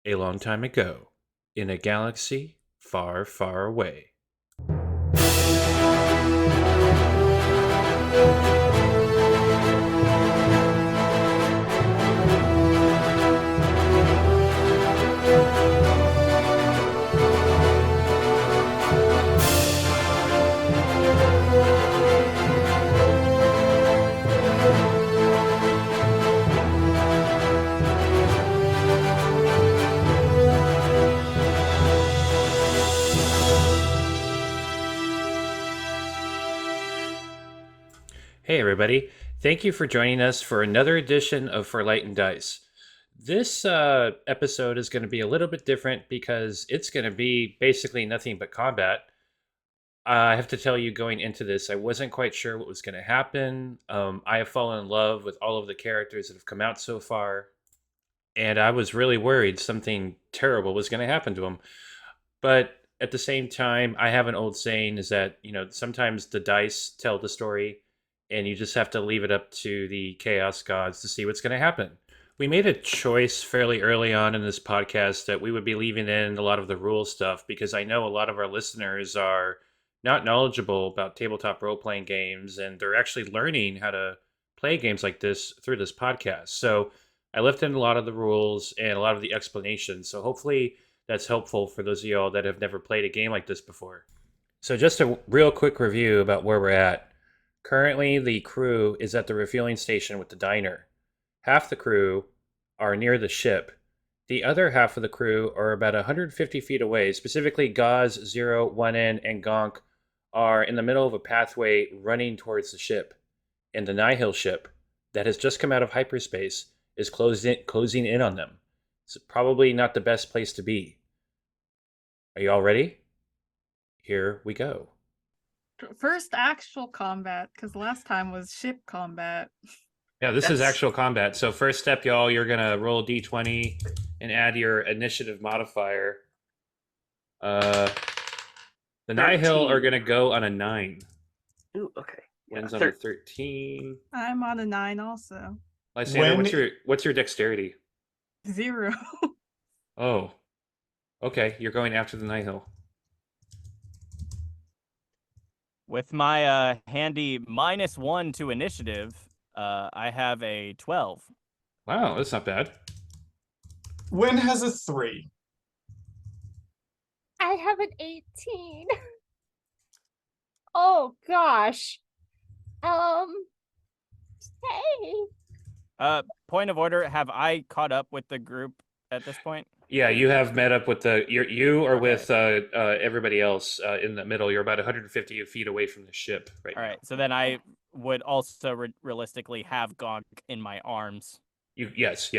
A long time ago, in a galaxy far, far away. Hey, everybody. Thank you for joining us for another edition of For Light and Dice. This episode is going to be a little bit different because it's going to be basically nothing but combat. I have to tell you, going into this, I wasn't quite sure what was going to happen. I have fallen in love with all of the characters that have come out so far, and I was really worried something terrible was going to happen to them. But at the same time, I have an old saying is that, sometimes the dice tell the story and you just have to leave it up to the chaos gods to see what's going to happen. We made a choice fairly early on in this podcast that we would be leaving in a lot of the rule stuff because I know a lot of our listeners are not knowledgeable about tabletop role playing games and they're actually learning how to play games like this through this podcast. So I left in a lot of the rules and a lot of the explanations. So hopefully that's helpful for those of y'all that have never played a game like this before. So just a real quick review about where we're at. Currently, the crew is at the refueling station with the diner. Half the crew are near the ship. The other half of the crew are about 150 feet away. Specifically, Gaz, Zero, 1N, and Gonk are in the middle of a pathway running towards the ship. And the Nihil ship that has just come out of hyperspace is closing in on them. It's probably not the best place to be. Are you all ready? Here we go. First actual combat, because last time was ship combat. Yeah, this is actual combat. So first step, y'all, you're going to roll a d20 and add your initiative modifier. The Nihil are going to go on a 9. Ooh, okay. Wins on a 13. I'm on a 9 also. Lysander, what's your dexterity? 0. Oh, okay. You're going after the Nihil. With my handy -1 to initiative, I have a 12. Wow, that's not bad. Wynn has a 3. I have an 18. Oh gosh. Hey. Point of order, have I caught up with the group at this point? Yeah, you have met up with you are with everybody else in the middle. You're about 150 feet away from the ship right now. All right, so then I would also realistically have Gonk in my arms. Yes.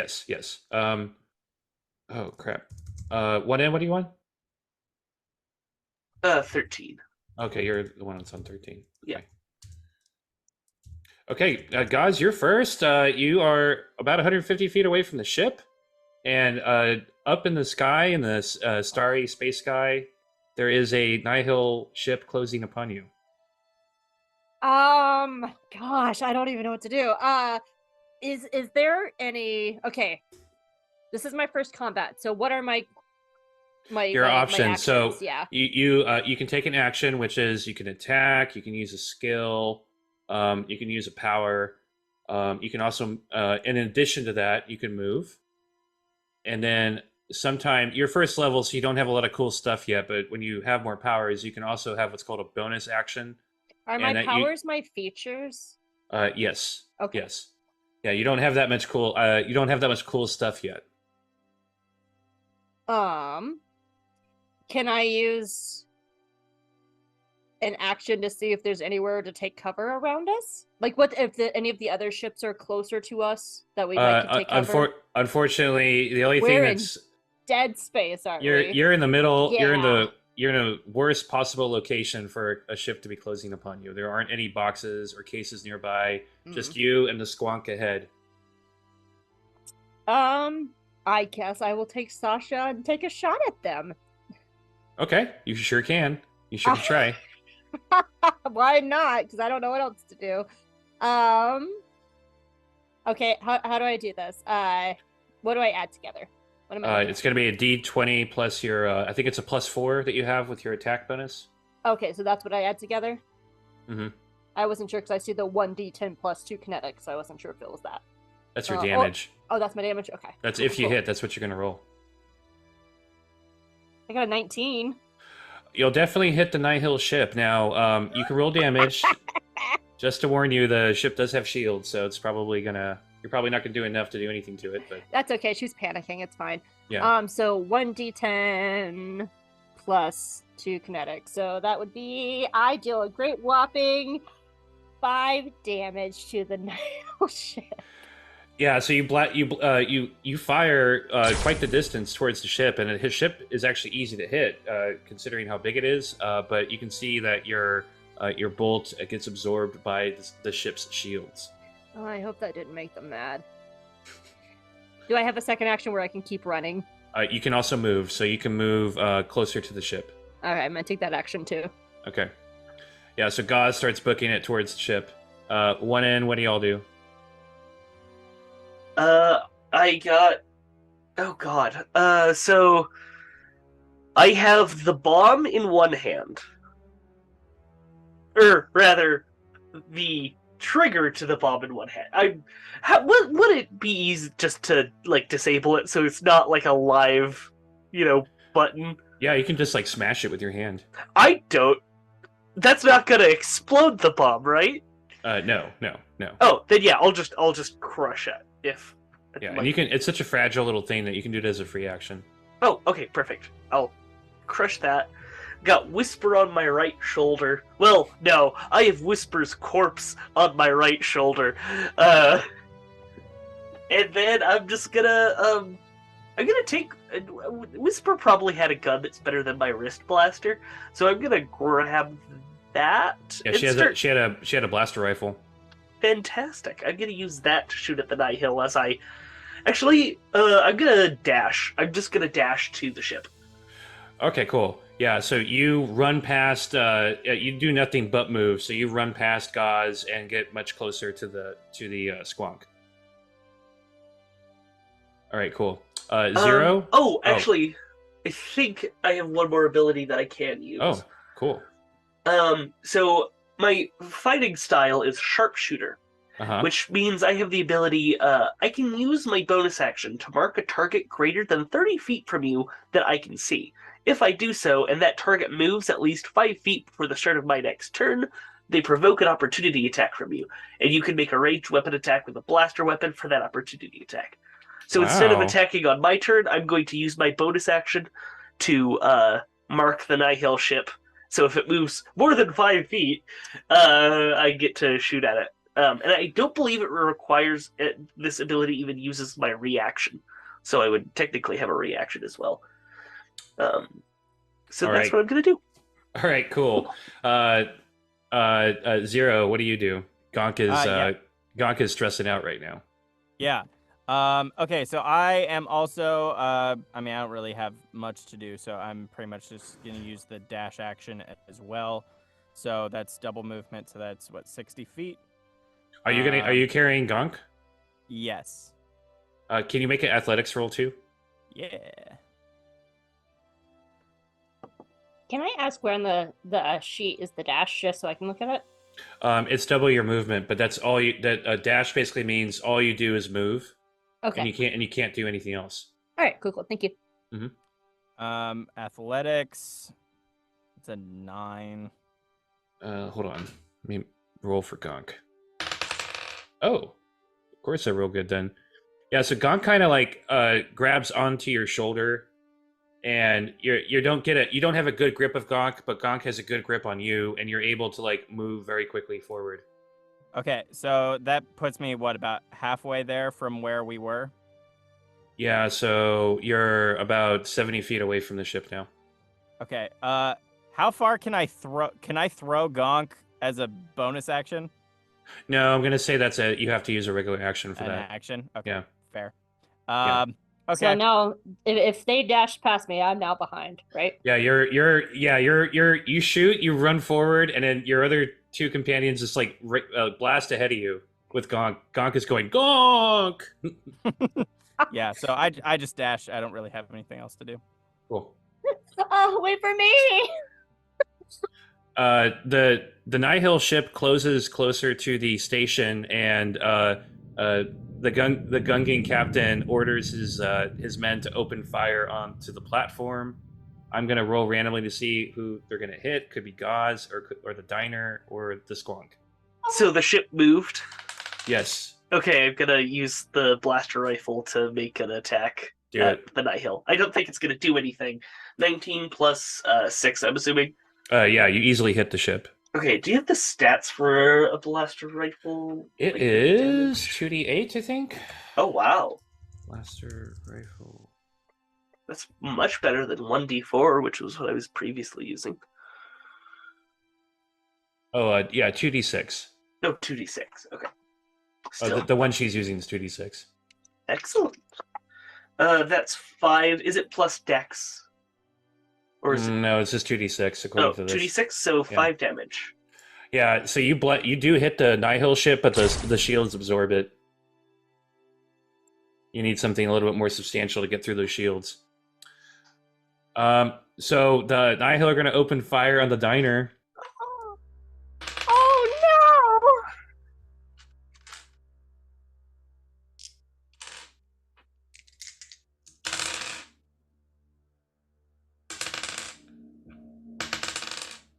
Oh crap. 1N, what do you want? 13. Okay, you're the one that's on 13. Yeah. Okay, guys, you're first. You are about 150 feet away from the ship. And up in the sky, in the starry space sky, there is a Nihil ship closing upon you. Gosh, I don't even know what to do. Is there any? Okay, this is my first combat. So what are my options? So yeah, you can take an action, which is you can attack, you can use a skill, you can use a power, you can also, in addition to that, you can move. And then sometime your first level, so you don't have a lot of cool stuff yet, but when you have more powers, you can also have what's called a bonus action. Are my powers my features? Yes. Okay. Yes. Yeah, you don't have that much cool. You don't have that much cool stuff yet. Can I use an action to see if there's anywhere to take cover around us? Like, what if any of the other ships are closer to us that we might take cover? Unfortunately, the only thing that's dead space, aren't we? You're in the middle. Yeah. You're in a worst possible location for a ship to be closing upon you. There aren't any boxes or cases nearby. Just you and the squonk ahead. I guess I will take Sasha and take a shot at them. Okay, you sure can. You should try. Why not? Because I don't know what else to do. Okay, how do I do this? What do I add together? What am I? It's going to be a D20 plus your. I think it's a +4 that you have with your attack bonus. Okay, so that's what I add together. Mm-hmm. I wasn't sure because I see the 1d10 plus 2 kinetic, so I wasn't sure if it was that. That's your Oh, damage. Oh, that's my damage. Okay. That's Cool, if you cool. hit. That's what you're going to roll. I got a 19. You'll definitely hit the Nihil ship. Now, you can roll damage. Just to warn you, the ship does have shields, so it's probably gonna. You're probably not gonna do enough to do anything to it, but That's okay. She's panicking. It's fine. yeah. So 1d10 plus 2 kinetic. So that would be I deal a great whopping 5 damage to the Nihil ship. Yeah, so you fire quite the distance towards the ship, and his ship is actually easy to hit, considering how big it is. But you can see that your bolt gets absorbed by the ship's shields. Oh, I hope that didn't make them mad. Do I have a second action where I can keep running? You can also move, so you can move closer to the ship. Alright, I'm gonna take that action too. Okay. Yeah, so Gauze starts booking it towards the ship. One in, what do y'all do? I got. Oh god. So I have the bomb in one hand, or rather, the trigger to the bomb in one hand. Would it be easy just to like disable it so it's not like a live, button? Yeah, you can just like smash it with your hand. I don't. That's not gonna explode the bomb, right? No. Oh, then yeah, I'll just crush it if. Yeah, and you can. It's such a fragile little thing that you can do it as a free action. Oh, okay, perfect. I'll crush that. Got Whisper on my right shoulder. Well, no, I have Whisper's corpse on my right shoulder. And then I'm just gonna I'm gonna take. Whisper probably had a gun that's better than my wrist blaster, so I'm gonna grab that. Yeah, and she had a blaster rifle. Fantastic. I'm gonna use that to shoot at the Nihil as I. Actually, I'm gonna dash. I'm just gonna dash to the ship. Okay, cool. Yeah, so you run past. You do nothing but move. So you run past Gauze and get much closer to the squonk. All right, cool. Zero. Actually, I think I have one more ability that I can use. Oh, cool. So my fighting style is sharpshooter. Uh-huh. Which means I have the ability, I can use my bonus action to mark a target greater than 30 feet from you that I can see. If I do so, and that target moves at least 5 feet before the start of my next turn, they provoke an opportunity attack from you, and you can make a ranged weapon attack with a blaster weapon for that opportunity attack. So instead of Wow. attacking on my turn, I'm going to use my bonus action to mark the Nihil ship. So if it moves more than 5 feet, I get to shoot at it. And I don't believe it requires this ability even uses my reaction, so I would technically have a reaction as well. So All that's right. what I'm gonna do. All right, cool. Zero, what do you do? Gonk is Yeah. Gonk is stressing out right now. Yeah. Okay, so I am also, I don't really have much to do, so I'm pretty much just going to use the dash action as well. So that's double movement, so that's, 60 feet? Are you carrying Gonk? Yes. Can you make an athletics roll too? Yeah. Can I ask where on the sheet is the dash just so I can look at it? It's double your movement, but that's all you. That dash basically means all you do is move, Okay. and you can't do anything else. All right, cool. Thank you. Athletics. It's a 9. Hold on. Let me roll for Gonk. Oh, of course I roll good then. Yeah, so Gonk kind of like grabs onto your shoulder, and you don't have a good grip of Gonk, but Gonk has a good grip on you, and you're able to like move very quickly forward. Okay, so that puts me, about halfway there from where we were? Yeah, so you're about 70 feet away from the ship now. Okay, how far can I throw Gonk as a bonus action? No, I'm gonna say you have to use a regular action for An that. action? Okay, Yeah. fair. Yeah. Okay. So now, if they dash past me, I'm now behind, right? Yeah, you shoot, you run forward, and then your other two companions just blast ahead of you with Gonk. Gonk is going Gonk. Yeah, so I just dash. I don't really have anything else to do. Cool. Oh, wait for me! The Nihil ship closes closer to the station, and the Gungan captain orders his men to open fire onto the platform. I'm gonna roll randomly to see who they're gonna hit. Could be Gauze or the diner or the Squonk. So the ship moved. Yes, Okay, I'm gonna use the blaster rifle to make an attack do at it. the Nihil. I don't think it's gonna do anything. 19 plus 6, I'm assuming. Yeah, you easily hit the ship. Okay, do you have the stats for a blaster rifle? It Like, is damage? 2d8, I think. Oh, wow. Blaster rifle. That's much better than 1d4, which was what I was previously using. Oh, yeah, 2d6. No, 2d6. Okay. Oh, Still, the one she's using is 2d6. excellent. That's 5. Is it plus dex? Or is it... No, it's just 2d6 according Oh, to this. 2d6, so 5 damage. Yeah, so you do hit the Nihil ship, but the shields absorb it. You need something a little bit more substantial to get through those shields. So the Nihil are going to open fire on the diner. Oh no!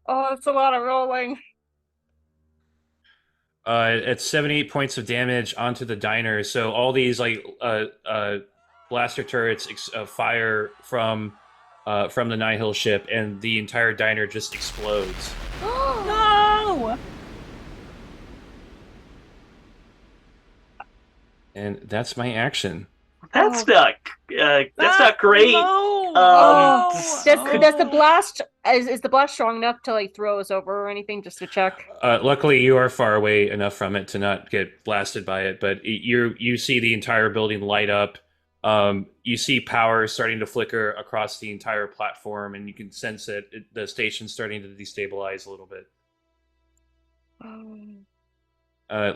Oh, it's a lot of rolling. It's 78 points of damage onto the diner. So all these blaster turrets fire from the Nihil ship, and the entire diner just explodes. No! And that's my action. That's Oh. not that's not great. No! Does the blast is the blast strong enough to like throw us over or anything? Just to check. Luckily, you are far away enough from it to not get blasted by it. But you see the entire building light up. You see power starting to flicker across the entire platform, and you can sense it. The station's starting to destabilize a little bit.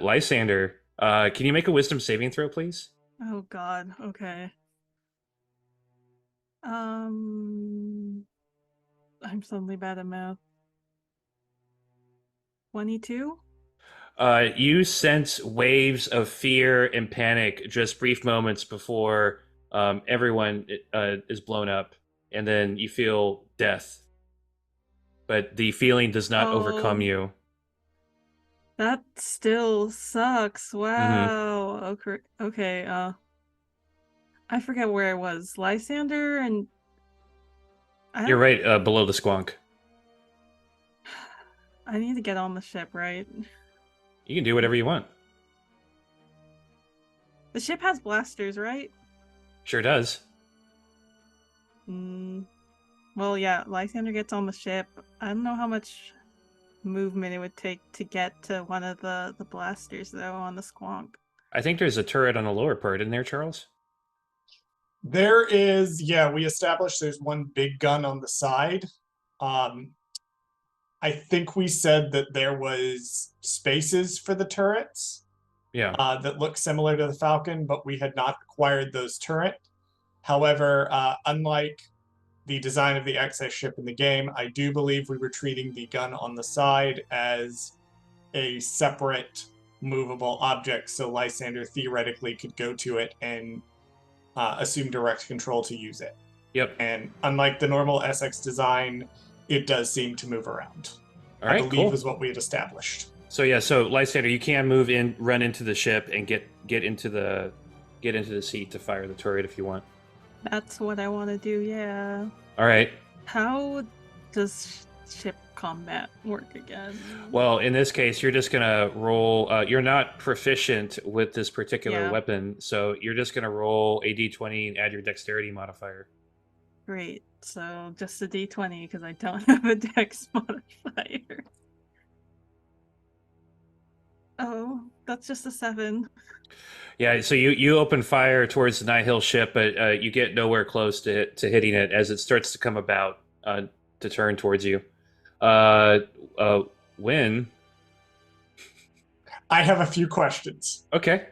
Lysander, can you make a wisdom saving throw, please? Oh god, okay. I'm suddenly bad at math. 22? You sense waves of fear and panic just brief moments before everyone is blown up, and then you feel death. But the feeling does not overcome Oh. you. That still sucks. Wow. Okay, I forget where it was. Lysander and You're right, below the Squonk. I need to get on the ship, right? You can do whatever you want. The ship has blasters, right? Sure does. Well, yeah, Lysander gets on the ship. I don't know how much movement it would take to get to one of the blasters, though, on the Squonk. I think there's a turret on the lower part, isn't there, Charles? There is, yeah, we established there's one big gun on the side. I think we said that there was spaces for the turrets Yeah. that look similar to the Falcon, but we had not acquired those turrets. However, unlike the design of the XS ship in the game, I do believe we were treating the gun on the side as a separate movable object, so Lysander theoretically could go to it and assume direct control to use it. Yep. And unlike the normal SX design, it does seem to move around. All right, I believe cool. is what we had established. So yeah, so Lysander, you can move in, run into the ship, and get into the seat to fire the turret if you want. That's what I want to do, yeah. All right. How does ship combat work again? Well, in this case, you're just gonna roll. You're not proficient with this particular Yeah. weapon, so you're just gonna roll a d20 and add your dexterity modifier. Great. So just a d20 because I don't have a dex modifier. Oh, that's just a 7. Yeah, so you open fire towards the Nihil ship, but you get nowhere close to hitting it as it starts to come about to turn towards you. Win. I have a few questions. Okay.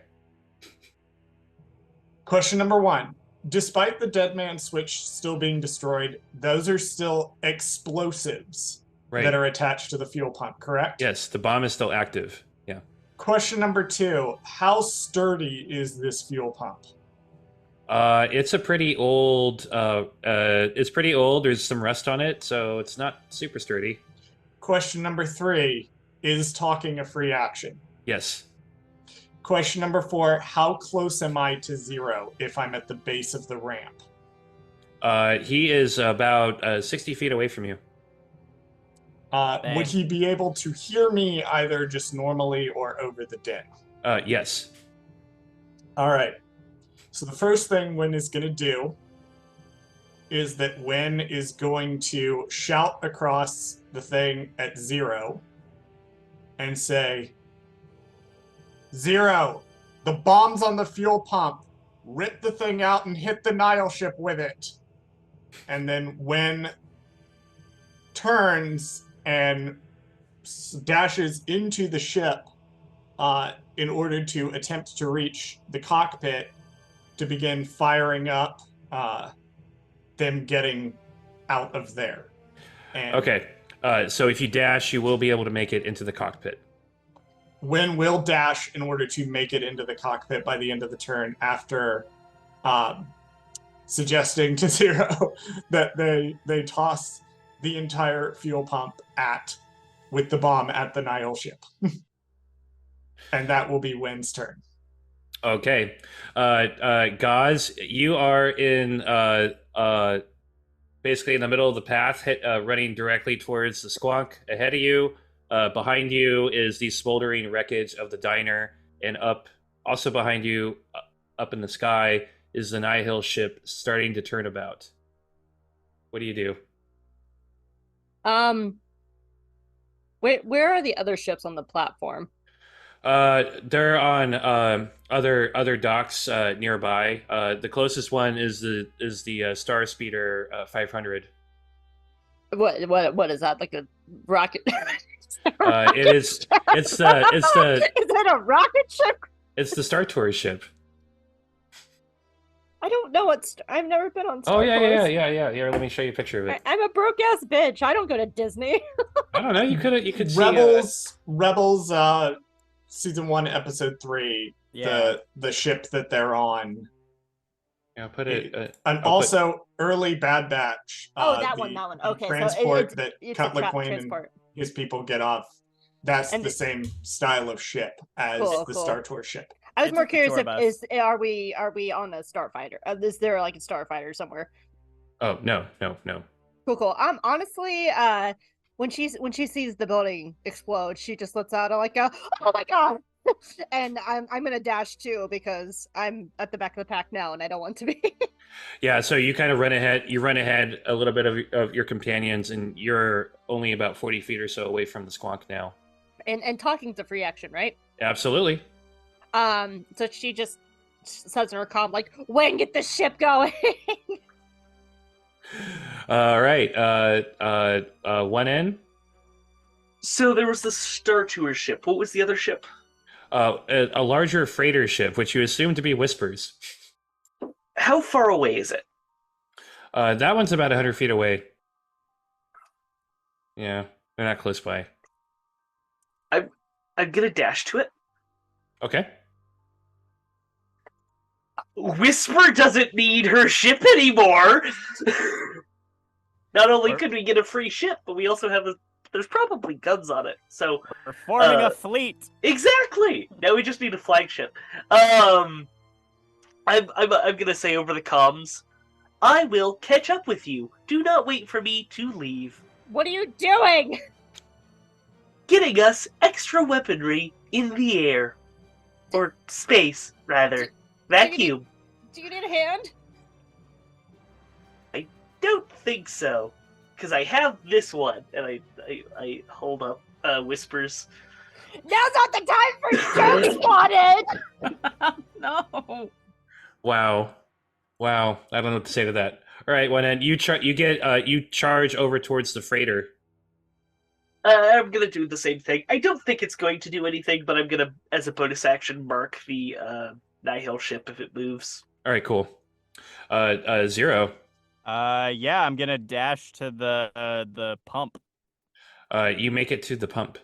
Question number 1. Despite the dead man switch still being destroyed, those are still explosives Right. that are attached to the fuel pump, correct? Yes, the bomb is still active. Yeah. Question number 2. How sturdy is this fuel pump? It's a pretty old. It's pretty old. There's some rust on it, so it's not super sturdy. Question number 3. Is talking a free action? Yes. Question number 4. How close am I to 0 if I'm at the base of the ramp? He is about 60 feet away from you. Would he be able to hear me either just normally or over the din? Yes. All right. So the first thing Wynn is going to do is that Wynn is going to shout across the thing at 0 and say, 0, the bomb's on the fuel pump. Rip the thing out and hit the Nihil ship with it. And then Wynn turns and dashes into the ship in order to attempt to reach the cockpit to begin firing up them getting out of there. And Okay. So if you dash, you will be able to make it into the cockpit. Wynn will dash in order to make it into the cockpit by the end of the turn after suggesting to 0 that they toss the entire fuel pump with the bomb at the Nihil ship. And that will be Wynn's turn. Okay. Gaz, you are in basically in the middle of the path, running directly towards the squonk. Ahead of you, behind you is the smoldering wreckage of the diner, and also behind you, up in the sky, is the Nihil ship starting to turn about. What do you do? Where are the other ships on the platform? They're on other docks nearby. The closest one is the Star Speeder 500. What is that? Like a rocket? It is. It's the. Is it a rocket ship? It's the Star Tours ship. I don't know I've never been on Star Oh yeah, Tours. yeah. Here, let me show you a picture of it. I'm a broke ass bitch. I don't go to Disney. I don't know. You could see Rebels. Season 1, episode 3. Yeah. The ship that they're on. Yeah, put it. And also early Bad Batch. That one. Okay, transport so that it's Cutler a Quinn and transport. his people get off. That's And the same style of ship as the Cool. Star Tours ship. I was It's more a curious tour bus. are we on a starfighter? Is there like a starfighter somewhere? Oh no. Cool. Honestly, when she sees the building explode, she just lets out like a oh my god, and I'm gonna dash too because I'm at the back of the pack now and I don't want to be. Yeah, so you kind of run ahead. You run ahead a little bit of your companions, and you're only about 40 feet or so away from the squonk now. and talking's a free action, right? Absolutely. So she just says in her comm like, "When get the ship going?" All right. One in. So there was the Star Tours ship. What was the other ship? A larger freighter ship, which you assume to be Whispers. How far away is it? That one's about 100 feet away. Yeah, they're not close by. I'm gonna dash to it. Okay. Whisper doesn't need her ship anymore. Not only could we get a free ship, but we also have there's probably guns on it. So We're forming a fleet. exactly. Now we just need a flagship. I'm gonna say over the comms, I will catch up with you. Do not wait for me to leave. What are you doing? Getting us extra weaponry in the air. Or space, rather. Vacuum. Do you need a hand? Don't think so. Because I have this one. And I hold up Whispers. Now's not the time for joke spotted! No. Wow. I don't know what to say to that. All right, well then you charge over towards the freighter. I'm gonna do the same thing. I don't think it's going to do anything, but I'm gonna, as a bonus action, mark the Nihil ship if it moves. All right, cool. Zero. Yeah, I'm gonna dash to the pump. You make it to the pump.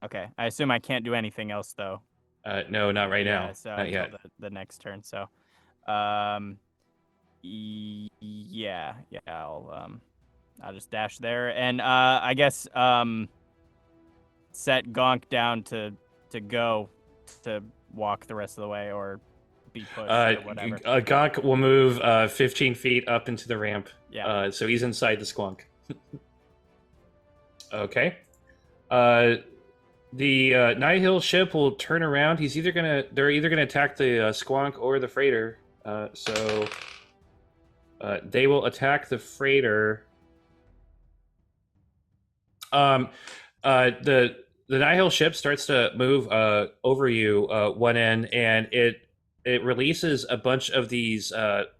Okay, I assume I can't do anything else though. No, not right Yeah, now. so Not until yet. the next turn. So, um, yeah, I'll just dash there, and I guess set Gonk down to go to walk the rest of the way or be pushed or whatever. Gonk will move 15 feet up into the ramp. Yeah. So he's inside the squonk. Okay. The Nihil ship will turn around. They're either gonna attack the squonk or the freighter. So they will attack the freighter. The Nihil ship starts to move over you one end, and it releases a bunch of these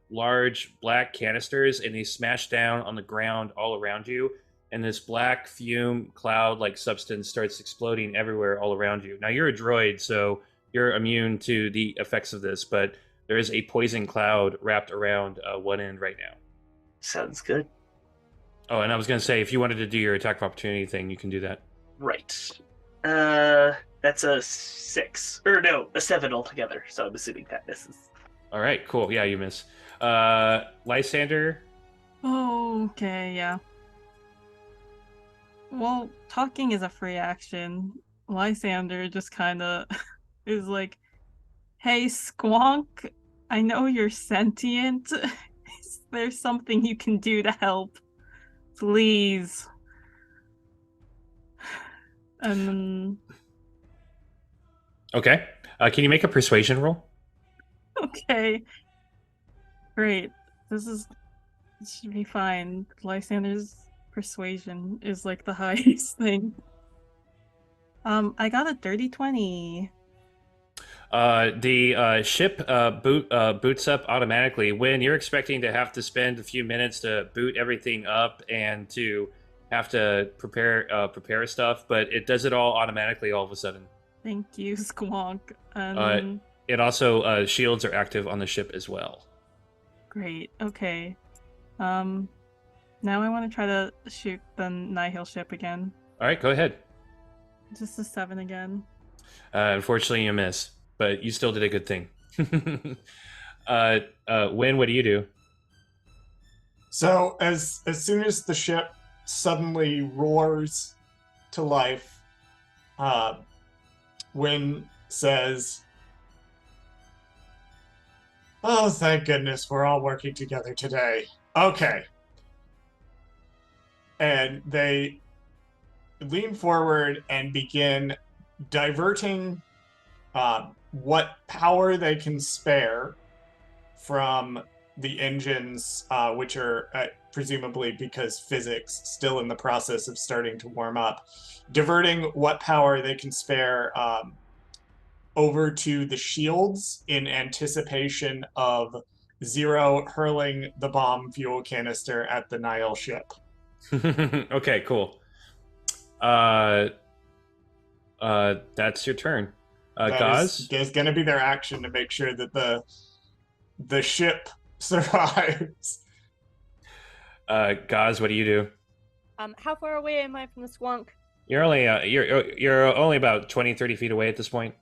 large black canisters, and they smash down on the ground all around you. And this black fume cloud-like substance starts exploding everywhere all around you. Now you're a droid, so you're immune to the effects of this, but there is a poison cloud wrapped around one end right now. Sounds good. Oh, and I was going to say, if you wanted to do your attack of opportunity thing, you can do that. Right. That's a 6. Or no, a 7 altogether, so I'm assuming that misses. All right, cool. Yeah, you miss. Lysander? Oh, okay, yeah. Well, talking is a free action. Lysander just kind of is like, hey, Squonk, I know you're sentient. Is there something you can do to help? Please. And then... Okay. Can you make a persuasion roll? Okay. Great. This should be fine. Lysander's persuasion is like the highest thing. I got a dirty 20. The ship boots up automatically when you're expecting to have to spend a few minutes to boot everything up and to have to prepare stuff, but it does it all automatically all of a sudden. Thank you, Squonk. It also shields are active on the ship as well. Great. Okay. Now I want to try to shoot the Nihil ship again. All right, go ahead. Just a 7 again. Unfortunately, you miss, but you still did a good thing. Win, what do you do? So as soon as the ship suddenly roars to life, Win says, "Oh, thank goodness we're all working together today. Okay." And they lean forward and begin diverting what power they can spare from the engines, which are presumably because physics still in the process of starting to warm up, diverting what power they can spare over to the shields in anticipation of Zero hurling the bomb fuel canister at the Nihil ship. Okay, cool. That's your turn. Gaz? Is going to be their action to make sure that the ship survives. Gaz, what do you do? How far away am I from the squonk? You're only you're only about 20, 30 feet away at this point.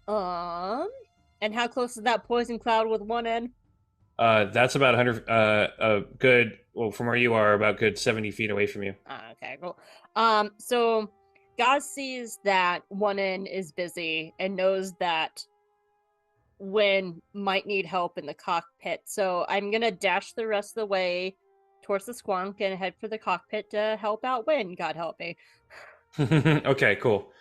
And how close is that poison cloud with one end? That's about 100 a good, well, from where you are, about good 70 feet away from you. Okay, cool. So Gaz sees that one end is busy and knows that Win might need help in the cockpit. So I'm gonna dash the rest of the way towards the squonk and head for the cockpit to help out Win. God help me. Okay, cool.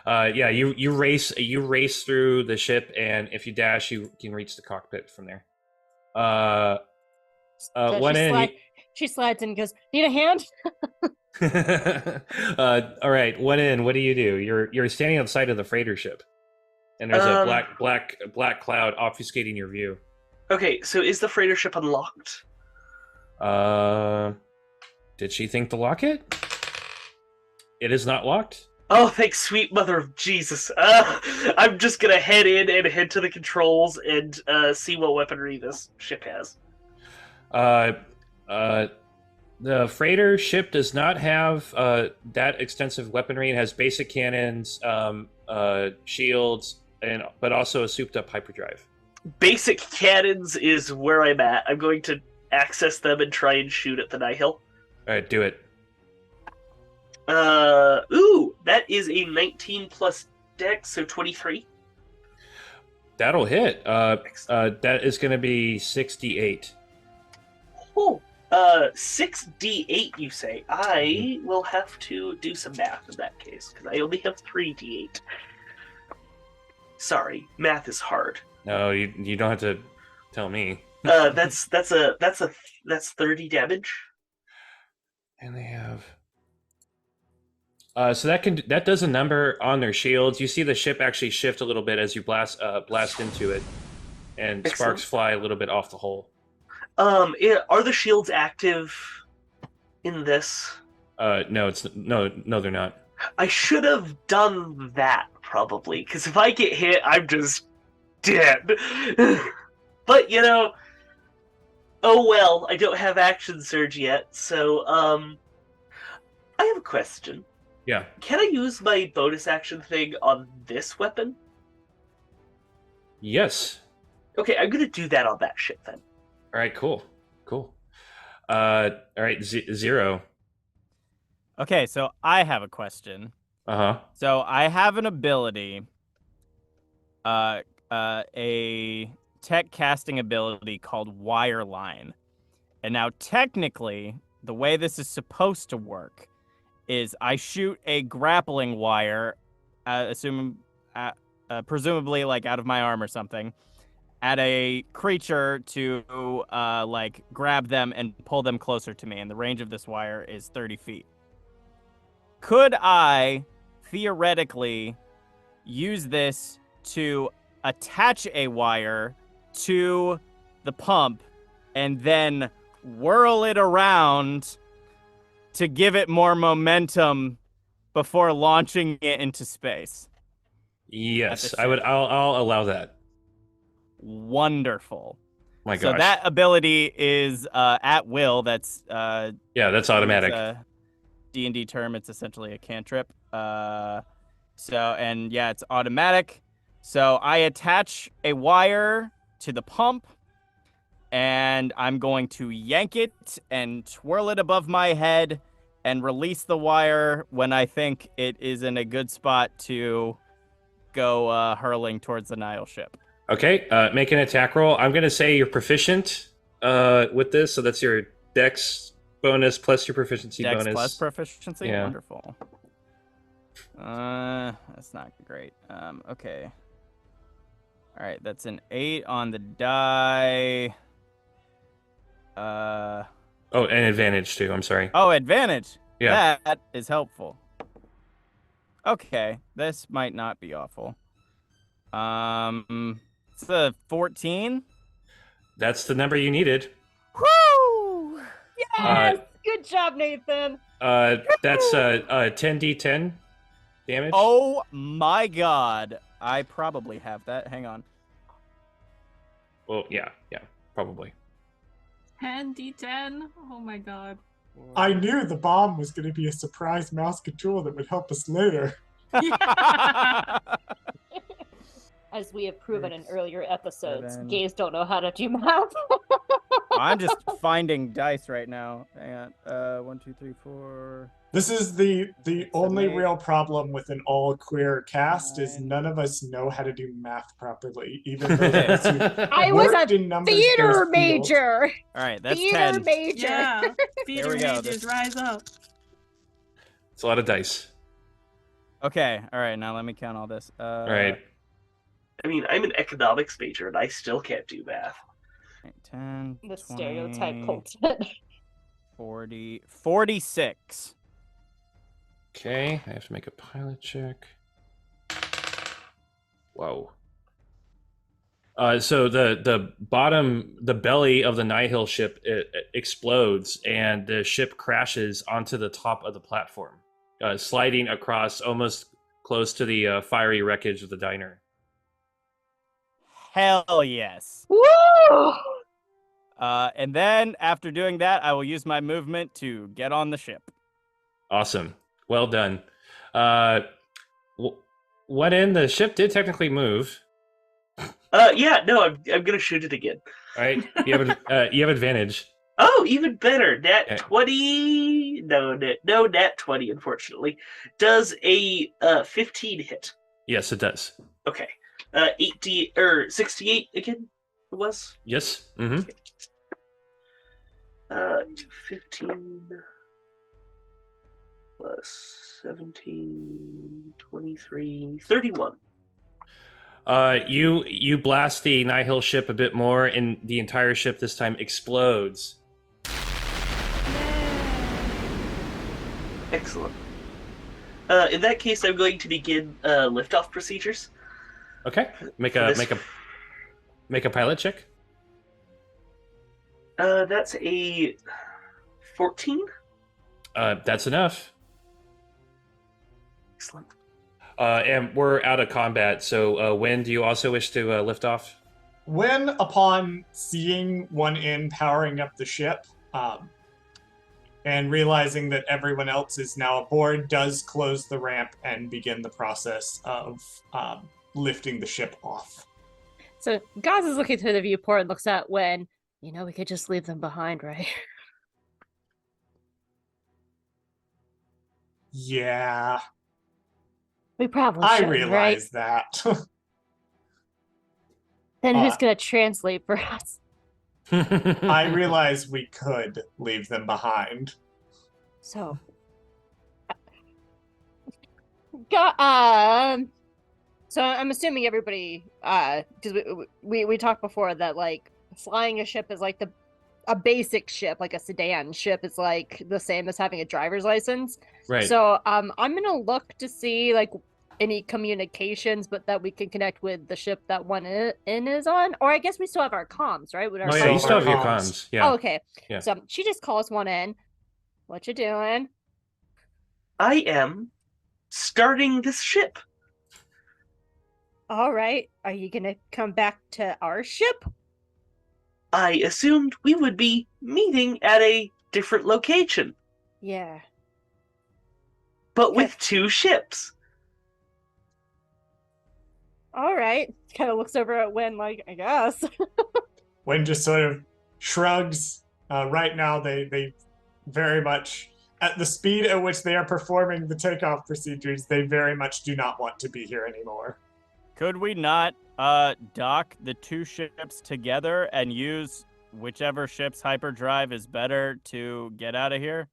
Yeah, you race through the ship, and if you dash, you can reach the cockpit from there. She slides in and goes, "Need a hand?" All right, one in. What do? You're standing outside of the freighter ship, and there's a black cloud obfuscating your view. Okay, so is the freighter ship unlocked? Did she think to lock it? It is not locked. Oh, thanks, sweet mother of Jesus. I'm just gonna head in and head to the controls and see what weaponry this ship has. Uh, uh, the freighter ship does not have that extensive weaponry. It has basic cannons, shields, but also a souped-up hyperdrive. Basic cannons is where I'm at. I'm going to access them and try and shoot at the Nihil. All right, do it. Ooh, that is a 19 plus dex, so 23. That'll hit. That is going to be 68. Oh, 6d8, you say? I will have to do some math in that case, because I only have 3d8. Sorry, math is hard. No, you don't have to tell me. That's 30 damage. And they have. So that does a number on their shields. You see the ship actually shift a little bit as you blast into it, and Excellent. sparks fly a little bit off the hull. Are the shields active in this? No, they're not. I should have done that probably, because if I get hit, I'm just dead. But oh well. I don't have action surge yet, so I have a question. Yeah. Can I use my bonus action thing on this weapon? Yes. Okay, I'm gonna do that on that ship then. All right. Cool. All right. Zero. Okay, so I have a question. So I have an ability, a tech casting ability called Wireline. And now technically, the way this is supposed to work is I shoot a grappling wire, presumably like out of my arm or something, at a creature to like grab them and pull them closer to me. And the range of this wire is 30 feet. Could I theoretically use this to attach a wire to the pump and then whirl it around to give it more momentum before launching it into space? Yes, I'll allow that. Wonderful. My gosh. So that ability is at will. That's that's automatic. D&D term. It's essentially a cantrip. It's automatic. So I attach a wire to the pump, and I'm going to yank it and twirl it above my head and release the wire when I think it is in a good spot to go hurling towards the Nihil ship. Okay, make an attack roll. I'm going to say you're proficient with this, so that's your dex bonus plus your proficiency Dex bonus. plus proficiency? Yeah. Wonderful. That's not great. Okay. All right, that's an 8 on the die. Oh, and advantage too. I'm sorry. Oh, advantage. Yeah. That is helpful. Okay, this might not be awful. It's a 14. That's the number you needed. Woo! Yes! Good job, Nathan. That's 10d10 damage. Oh my god. I probably have that. Hang on. Well, yeah, probably. 10d10. Oh my god. I knew the bomb was going to be a surprise mouse control that would help us later. As we have proven in earlier episodes, 7. gays don't know how to do math. I'm just finding dice right now. Hang on. 1, 2, 3, 4. This is the only 8. real problem with an all queer cast is none of us know how to do math properly. Even those of us who I was worked a in numbers theater based fields. major. All right, that's Theater 10. major. Yeah. Theater we go. majors, rise up. It's a lot of dice. Okay, all right, now let me count all this. All right. I mean, I'm an economics major and I still can't do math. 10, The 20, stereotype Colton. 40, 46. Okay, I have to make a pilot check. Whoa. So the bottom, the belly of the Nihil ship it explodes, and the ship crashes onto the top of the platform. sliding across almost close to the fiery wreckage of the diner. Hell yes. Woo! And then after doing that, I will use my movement to get on the ship. Awesome. Well done. What in the ship did technically move. Yeah, no, I'm gonna shoot it again. All right, you have advantage. Oh, even better. Nat Okay. 20. No, nat 20, unfortunately. Does a 15 hit? Yes, it does. Okay. 68 again, it was? Yes. Mm-hmm. 15 plus 17, 23, 31. You blast the Nihil ship a bit more, and the entire ship this time explodes. Excellent. In that case, I'm going to begin liftoff procedures. Okay. Make a pilot check. That's a 14. That's enough. Excellent. And we're out of combat. So, when do you also wish to lift off? When, upon seeing one end powering up the ship, and realizing that everyone else is now aboard, does close the ramp and begin the process of lifting the ship off. So Gaz is looking through the viewport and looks at Wen. We could just leave them behind, right? Yeah, We probably I should, right? realize that. Then who's gonna translate for us? I realize we could leave them behind. So, so I'm assuming everybody, because we talked before that like flying a ship is like a basic ship, like a sedan ship, is like the same as having a driver's license. Right. So I'm gonna look to see like any communications, but that we can connect with the ship that one in is on, or I guess we still have our comms, right? With our Oh yeah, So you still have your our comms. comms. Yeah. Oh, okay. Yeah. So she just calls one in. What you doing? I am starting this ship. All right. Are you gonna come back to our ship? I assumed we would be meeting at a different location, Yeah. but with two ships. All right. Kind of looks over at Wen like, I guess. Wen just sort of shrugs. Right now, they very much, at the speed at which they are performing the takeoff procedures, they very much do not want to be here anymore. Could we not dock the two ships together and use whichever ship's hyperdrive is better to get out of here?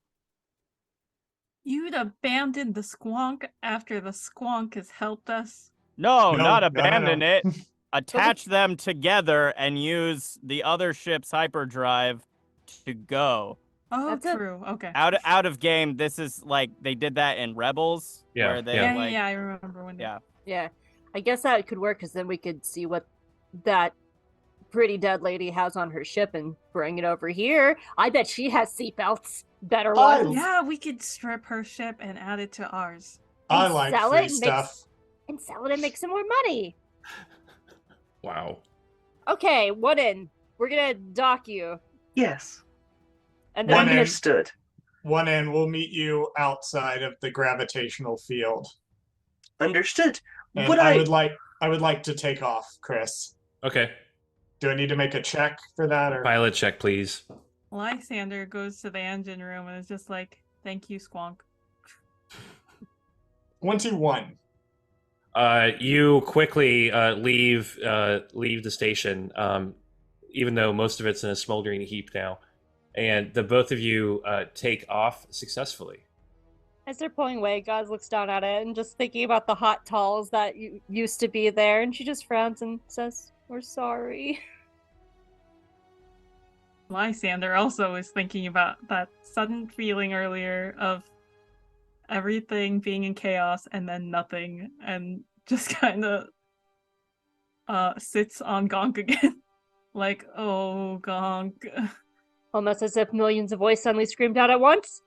You'd abandon the squonk after the squonk has helped us. No, No, not no, abandon no. it. Attach them together and use the other ship's hyperdrive to go. Oh, That's a- true. Okay. Out of game, this is like they did that in Rebels. Yeah, Where they Yeah, like, I remember when. Yeah. Yeah. I guess that could work because then we could see what that pretty dead lady has on her ship and bring it over here. I bet she has seatbelts. Better I- ones. Yeah, we could strip her ship and add it to ours. I And like sell free it and stuff. And sell it and make some more money. Wow. Okay, Wooden, we're gonna dock you. Yes, And One then in. understood. One end, we'll meet you outside of the gravitational field. Understood. And Would I I? would like to take off, Chris. Okay. Do I need to make a check for that, or Pilot check, please. Lysander goes to the engine room and is just like, "Thank you, squonk." 21? You quickly leave the station, even though most of it's in a smoldering heap now, and the both of you take off successfully. as they're pulling away, Gaz looks down at it and just thinking about the hot talls that used to be there, and she just frowns and says, "We're sorry." Lysander also is thinking about that sudden feeling earlier of everything being in chaos and then nothing, and just kind of sits on Gonk again. Like, oh, Gonk. Almost as if millions of voices suddenly screamed out at once.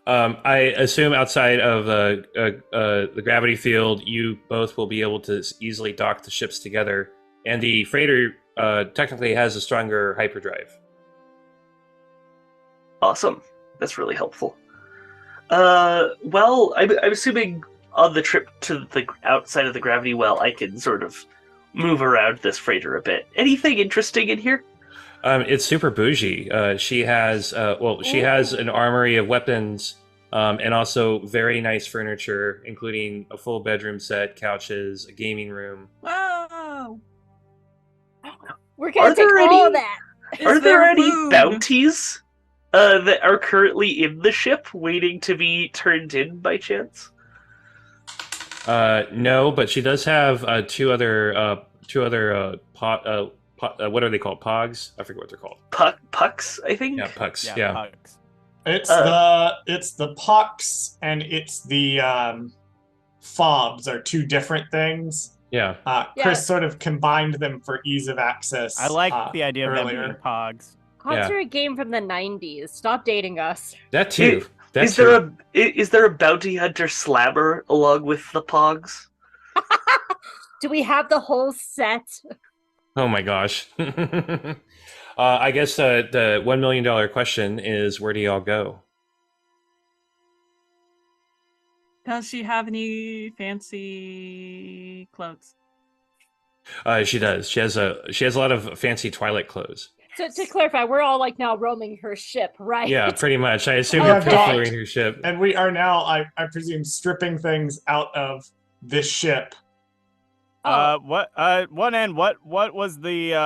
I assume outside of the gravity field, you both will be able to easily dock the ships together, and the freighter technically has a stronger hyperdrive. Awesome. That's really helpful. Well, I'm assuming on the trip to the outside of the gravity well, I can sort of move around this freighter a bit. Anything interesting in here? It's super bougie. She has she has an armory of weapons, and also very nice furniture, including a full bedroom set, couches, a gaming room. Whoa! We're gonna Are take there all any- of that. Are there any food? bounties that are currently in the ship waiting to be turned in by chance? No, but she does have two other what are they called? Pogs? I forget what they're called. Pucks, I think? Yeah, pucks. Yeah. Pucks. It's Uh, the pucks and it's the fobs are two different things. Yeah. Chris Yeah. sort of combined them for ease of access. I like the idea of them earlier. being pogs. Pogs Yeah. are a game from the 90s. Stop dating us. That too. That Is too. there a bounty hunter slammer along with the pogs? Do we have the whole set? Oh my gosh. I guess the $1 million question is, where do y'all go? Does she have any fancy clothes? She does. She has a lot of fancy Twilight clothes. So to clarify, we're all like now roaming her ship, right? Yeah, pretty much. I assume Okay. we're preferring her ship. And we are now, I presume, stripping things out of this ship. Oh, What was the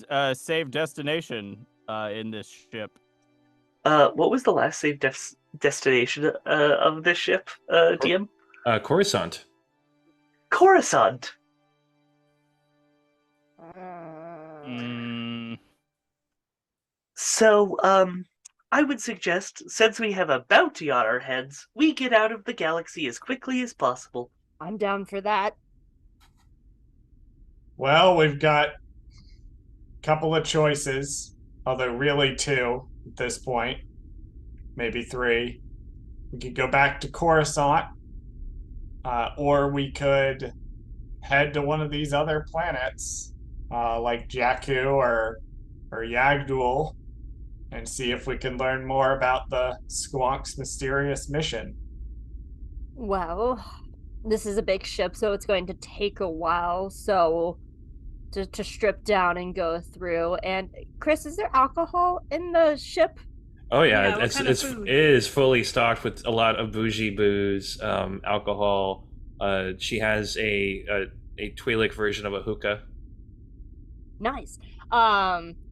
last save destination in this ship? What was the last save destination of this ship, DM? Coruscant. Coruscant. Mm, So, I would suggest, since we have a bounty on our heads, we get out of the galaxy as quickly as possible. I'm down for that. Well, we've got a couple of choices, although really two at this point, maybe three. We could go back to Coruscant, or we could head to one of these other planets, like Jakku or Yagdul, and see if we can learn more about the Squonk's mysterious mission. Well, this is a big ship, so it's going to take a while. So to strip down and go through. And Chris, is there alcohol in the ship? Oh yeah, Yeah, what kind of it food? is fully stocked with a lot of bougie booze, alcohol. She has a Twi'lek version of a hookah. Nice.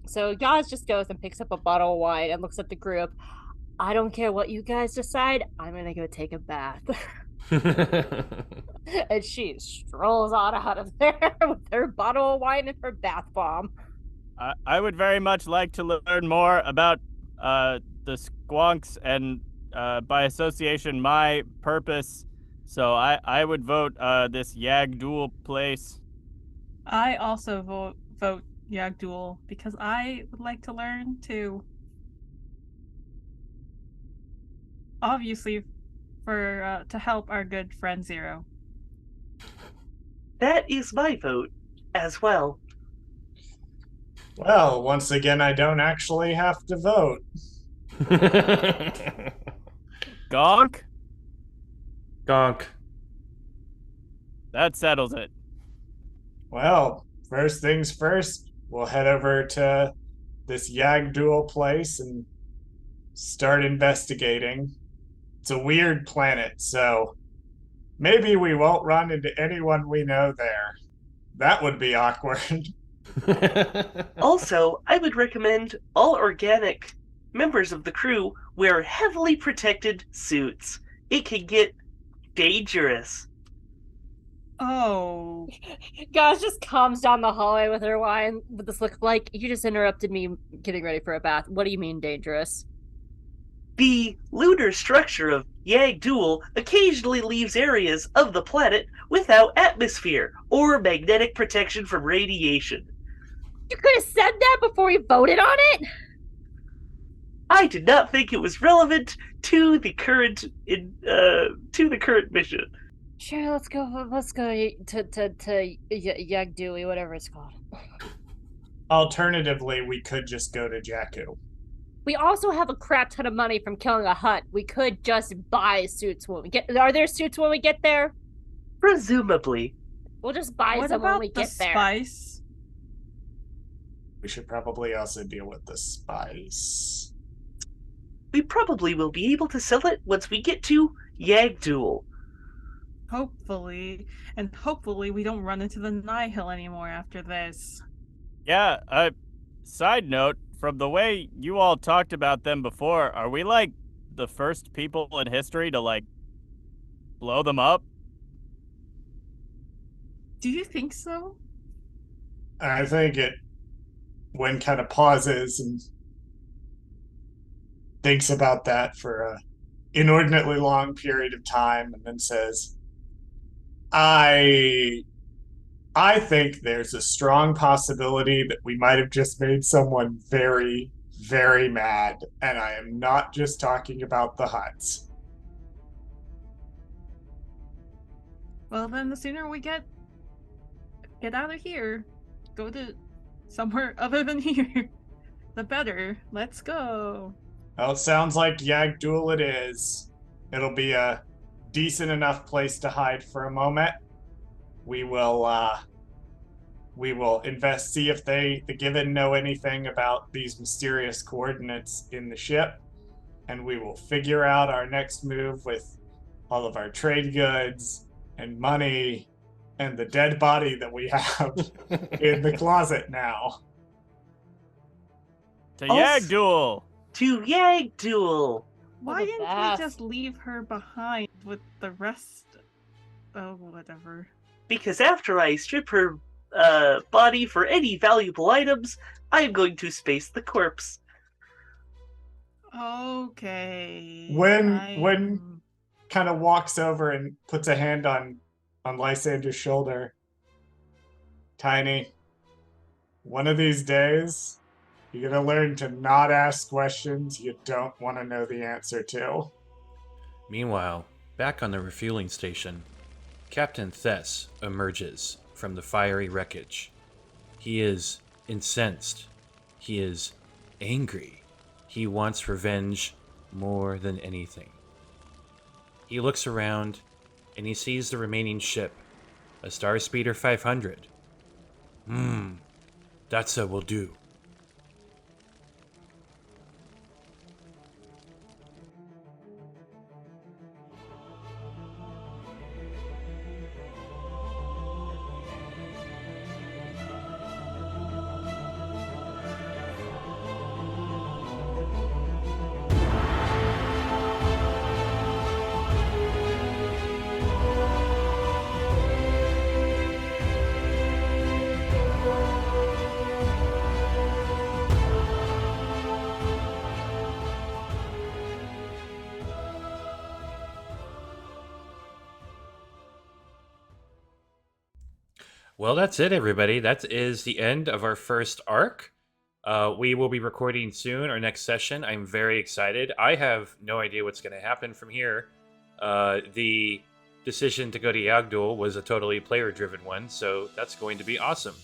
So Yaz just goes and picks up a bottle of wine and looks at the group. I don't care what you guys decide. I'm gonna go take a bath. And she strolls on out of there with her bottle of wine and her bath bomb. I would very much like to learn more about the Squonks and, by association, my purpose. So I would vote this Yagdul place. I also vote Yagdul because I would like to learn too. Obviously, for to help our good friend Zero. That is my vote as well. Well, once again, I don't actually have to vote. Gonk? Gonk. That settles it. Well, first things first, we'll head over to this Yagdul place and start investigating. It's a weird planet, so maybe we won't run into anyone we know there. That would be awkward. Also, I would recommend all organic members of the crew wear heavily protected suits. It can get dangerous. Oh, Gaz just comes down the hallway with her wine with this look like, you just interrupted me getting ready for a bath. What do you mean dangerous? The lunar structure of Yagdul occasionally leaves areas of the planet without atmosphere or magnetic protection from radiation. You could have said that before we voted on it. I did not think it was relevant to the current mission. Sure, let's go. Let's go to Yagdui, whatever it's called. Alternatively, we could just go to Jakku. We also have a crap ton of money from killing a hut. We could just buy suits when we get. Are there suits when we get there? Presumably. We'll just buy What some when about we the get there. spice? We should probably also deal with the spice. We probably will be able to sell it once we get to Yagdul. Hopefully. And hopefully we don't run into the Nihil anymore after this. Yeah, side note, from the way you all talked about them before, are we like the first people in history to like blow them up? Do you think so? I think Wynn kind of pauses and thinks about that for a inordinately long period of time and then says, I think there's a strong possibility that we might have just made someone very, very mad, and I am not just talking about the huts. Well, then the sooner we get out of here, go to somewhere other than here, the better. Let's go. Well, it sounds like Yagdul it is. It'll be a decent enough place to hide for a moment. We will see if the Given know anything about these mysterious coordinates in the ship, and we will figure out our next move with all of our trade goods and money and the dead body that we have in the closet now. To Also- Yagdul! To Yagdul! Why the didn't bath. we just leave her behind with the rest? Oh, whatever. Because after I strip her body for any valuable items, I am going to space the corpse. Okay. When kind of walks over and puts a hand on Lysander's shoulder. Tiny, one of these days, you're going to learn to not ask questions you don't want to know the answer to. Meanwhile, back on the refueling station, Captain Thess emerges from the fiery wreckage. He is incensed. He is angry. He wants revenge more than anything. He looks around and he sees the remaining ship, a Starspeeder 500. That's what will do. Well, that's it, everybody. That is the end of our first arc. We will be recording soon, our next session. I'm very excited. I have no idea what's going to happen from here. The decision to go to Yagdul was a totally player-driven one, so that's going to be awesome.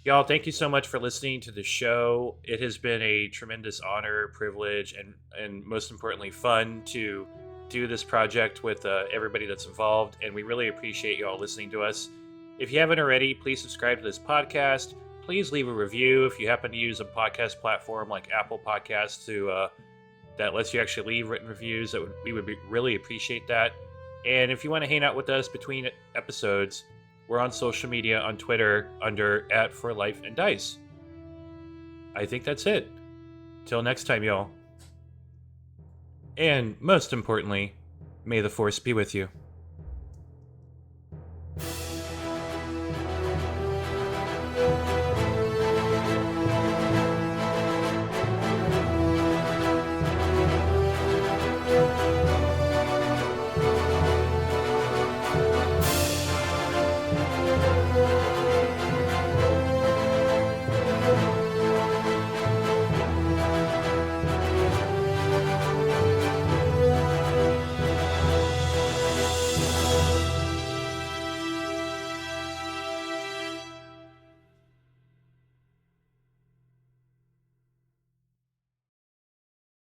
Y'all, thank you so much for listening to the show. It has been a tremendous honor, privilege, and most importantly, fun to do this project with everybody that's involved, and we really appreciate y'all listening to us. If you haven't already, please subscribe to this podcast. Please leave a review if you happen to use a podcast platform like Apple Podcasts that lets you actually leave written reviews. We would really appreciate that. And if you want to hang out with us between episodes, we're on social media on Twitter under @ForLifeAndDice. I think that's it. Till next time, y'all. And most importantly, may the Force be with you.